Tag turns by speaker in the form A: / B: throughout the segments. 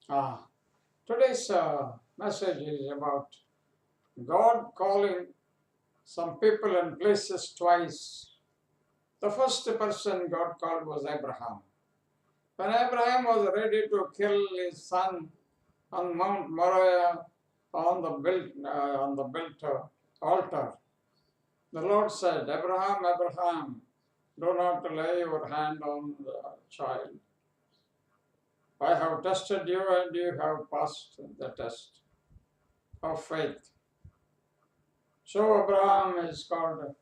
A: Ah, today's message is about God calling some people and places twice. The first person God called was Abraham. When Abraham was ready to kill his son on Mount Moriah on the built altar, the Lord said, Abraham, Abraham, do not lay your hand on the child. I have tested you and you have passed the test of faith. So Abraham is called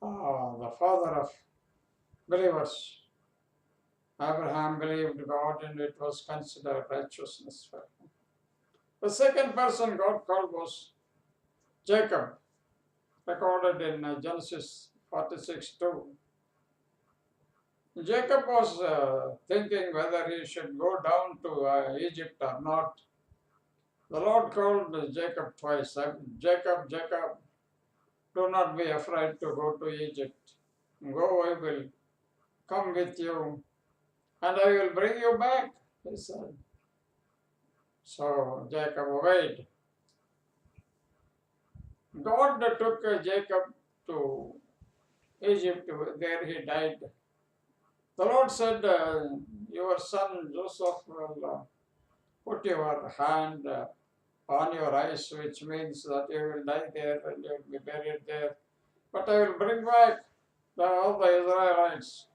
A: the father of believers. Abraham believed God and it was considered righteousness for him. The second person God called was Jacob, recorded in Genesis 46:2. Jacob was thinking whether he should go down to Egypt or not. The Lord called Jacob twice. Jacob, Jacob, do not be afraid to go to Egypt. Go, I will come with you and I will bring you back, he said. So Jacob obeyed. God took Jacob to Egypt, there he died. The Lord said, your son Joseph will put your hand on your eyes, which means that you will die there and you will be buried there. But I will bring back all the Israelites.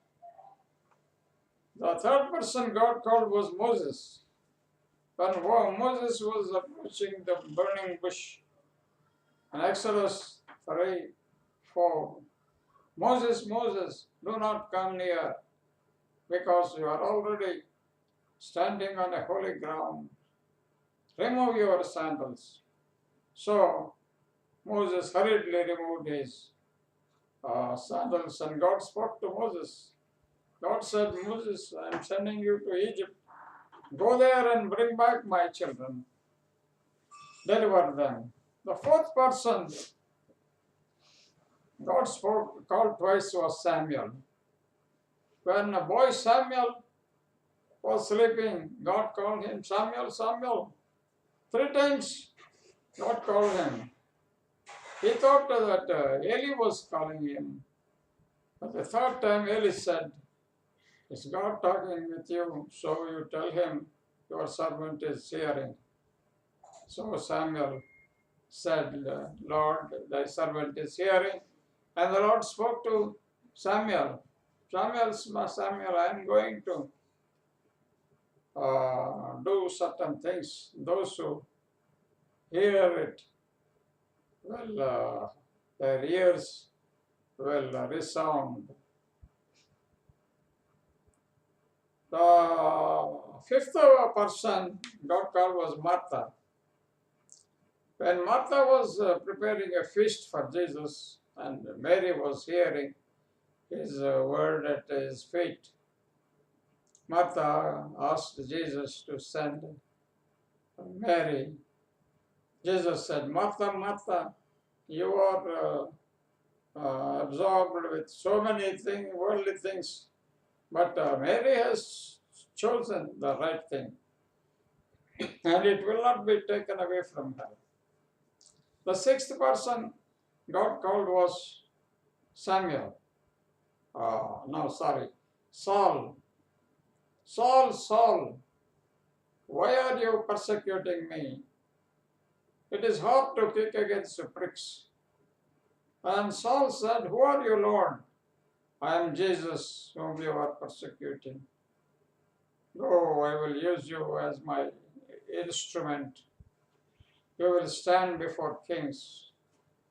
A: The third person God called was Moses. When Moses was approaching the burning bush, in Exodus 3:4, Moses, Moses, do not come near, because you are already standing on a holy ground. Remove your sandals. So Moses hurriedly removed his sandals, and God spoke to Moses. God said, Moses, I am sending you to Egypt. Go there and bring back my children. Deliver them. The fourth person God called twice was Samuel. When a boy Samuel was sleeping, God called him, Samuel, Samuel. 3 times God called him. He thought that Eli was calling him. But the third time Eli said, is God talking with you? So you tell him, your servant is hearing. So Samuel said, Lord, thy servant is hearing. And the Lord spoke to Samuel. Samuel, I am going to do certain things. Those who hear it will, their ears will resound. The fifth person God called was Martha. When Martha was preparing a feast for Jesus and Mary was hearing his word at his feet, Martha asked Jesus to send Mary. Jesus said, Martha, Martha, you are absorbed with so many things, worldly things, but Mary has chosen the right thing, and it will not be taken away from her. The sixth person God called was Samuel. Saul. Saul, Saul, why are you persecuting me? It is hard to kick against the pricks. And Saul said, who are you, Lord? I am Jesus, whom you are persecuting. Go, I will use you as my instrument. You will stand before kings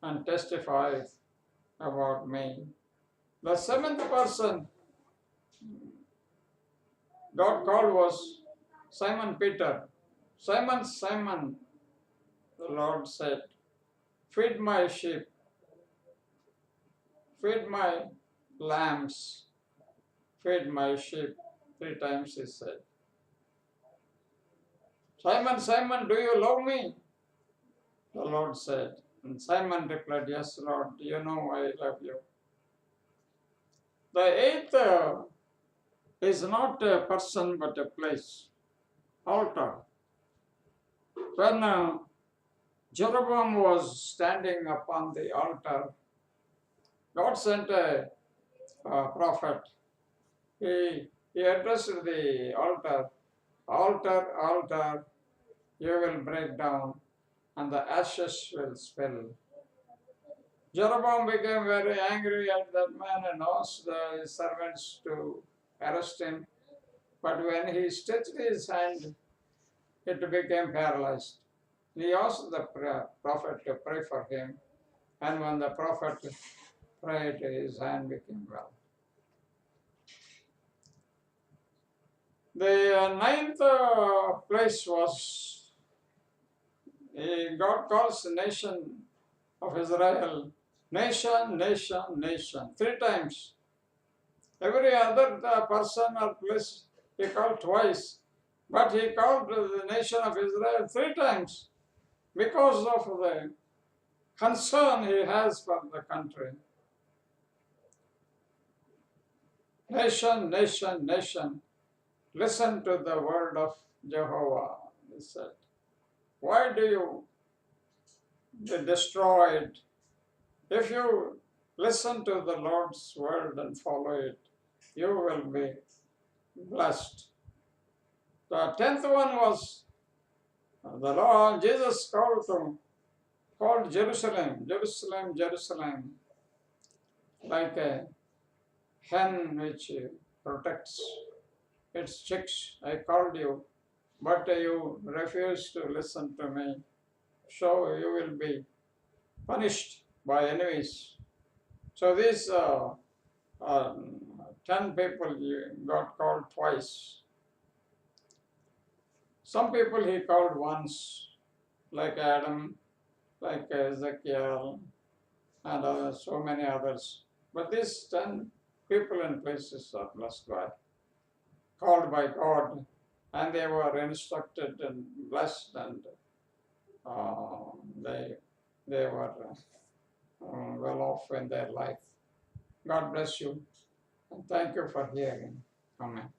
A: and testify about me. The seventh person God called was Simon Peter. Simon, Simon, the Lord said, feed my sheep, feed my lambs, feed my sheep. 3 times he said. Simon, Simon, do you love me? The Lord said. And Simon replied, yes, Lord, you know I love you. The eighth is not a person but a place. altar. When Jeroboam was standing upon the altar, God sent a prophet. He addressed the altar, altar, altar, you will break down, and the ashes will spill. Jeroboam became very angry at that man and asked his servants to arrest him. But when he stretched his hand, it became paralyzed. He asked the prophet to pray for him, and when the prophet prayed, his hand became well. The ninth place was God calls the nation of Israel nation, nation, nation, 3 times. Every other person or place he called twice, but he called the nation of Israel 3 times because of the concern he has for the country. Nation, nation, nation, listen to the word of Jehovah, he said. Why do you be destroyed? If you listen to the Lord's word and follow it, you will be blessed. The 10th one was the Lord Jesus called Jerusalem, Jerusalem, Jerusalem, like a hen which protects its chicks. I called you, but you refused to listen to me. So you will be punished by enemies. So these 10 people got called twice. Some people he called once, like Adam, like Ezekiel, and so many others. But these 10 people and places are blessed by, called by God, and they were instructed and blessed, and they were well off in their life. God bless you, and thank you for hearing. Amen.